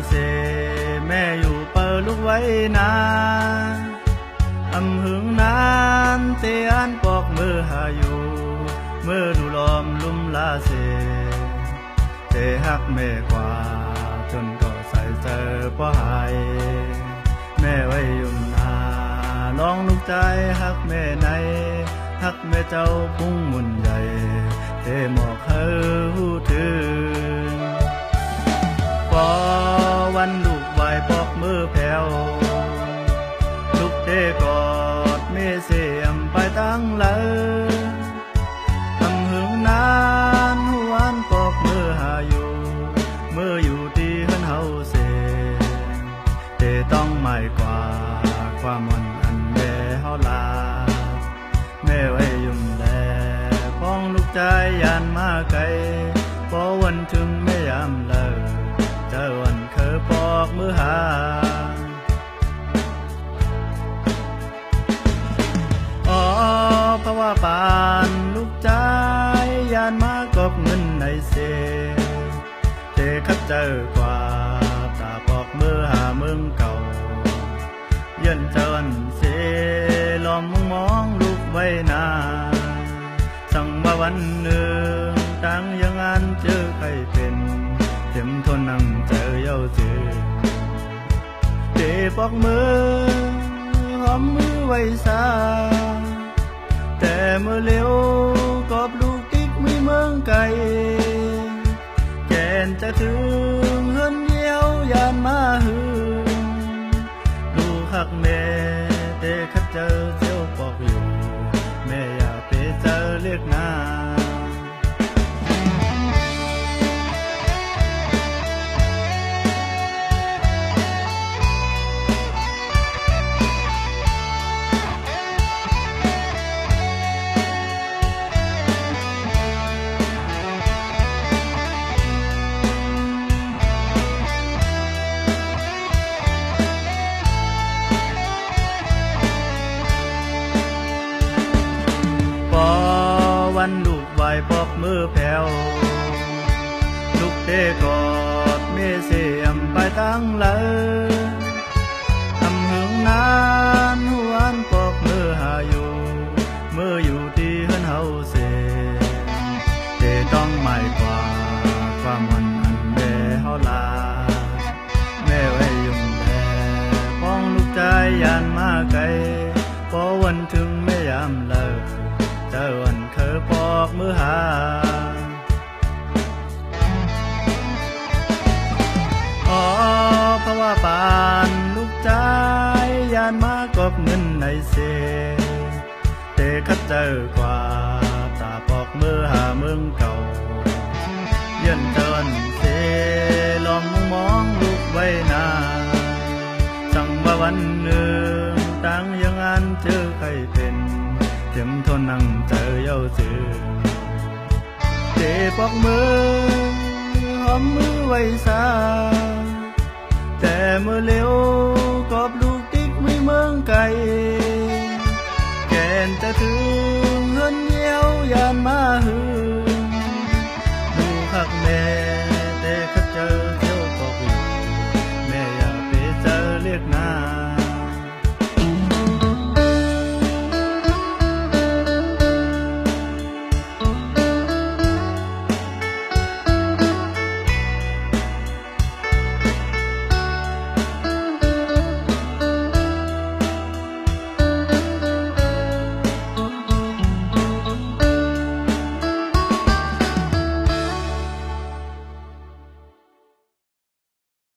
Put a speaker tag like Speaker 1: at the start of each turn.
Speaker 1: เสแม่อยู่เปิดลูกไว้นาอำหึงนานเตียนปอกมือหาอยู่เมื่อดูลอมลุ่มลาเสเตหักแม่กว่าจนก็ใส่เจอป้อหายแม่ไว้ยุ่มนาลองลูกใจหักแม่ในหักแม่เจ้าพุ่งมุนใหญ่เทหมอกเฮาหูถึงพอวันลูกไหวปอกมือแผ่วลูกเด้กอดเมเสียมไปตั้งเลยทำหึงนานหวนปอกมือหาอยู่เมื่ออยู่ที่เฮือนเฮาเสเตต้องไม่กว่าความมันอันแม่เฮาลาแม่ไว้ยุ่มแลพ้องลูกใจยานมาไกลพอวันถึงไม่ยามเลยเจอวันเคยปอกมือหาอ๋อเพราะว่าปานลูกใจยานมากอบเงินในเสเทคัดเจอกว่าตาปอกมือหาเมืองเก่าเย็นเจินเสลอมมองลูกไว้นาสั่งว่าวันหนึ่งตั้งยังอันเจอใครเป็นเต็มทนนั่งเจอเย้าเจอเตะปอกมือหอมมือไว้สาแต่เมื่อเร็วกอบลูกกิ๊กมีเมืองไกลแกนจะถึงเฮือนเยี่ยวยานมาหืนลูกหักแม่เตะคัดเจอเจียวปอกอยู่แม่อยากไปเจอเรียกนาวันลูกไหวปอกมือแผ่วลูกเด้กอดเมเสียมไปตั้งเลยทำหึงนานหวนปอกมือหาอยู่เมื่ออยู่ที่เฮือนเฮาเสเตต้องไม่กว่าความมันอันแม่เฮาลาแม่ไว้ยุ่มแลพ้องลูกใจยานมาไกลพอวันถึงไม่ยามเลิกเจอวันเคยปอกมือหาอ๋อเพราะว่าปานลูกใจยานมากอบเงินในเสเตคัดเจอกว่าตาปอกมือหาเมืองเก่าเยื่นเจินเสลองมองลูกไว้นาสั่งว่าวันหนึ่งตั้งยังอันเจอใครเป็นเต็มทนนั่งเจอเย้าเจอเตะปอกมือหอมมือไว้สาแต่เมื่อเร็วกอบลูกติ๊กไม่เมืองไกลแกนจะถึงเฮือนเยี่ยวยานมาหือ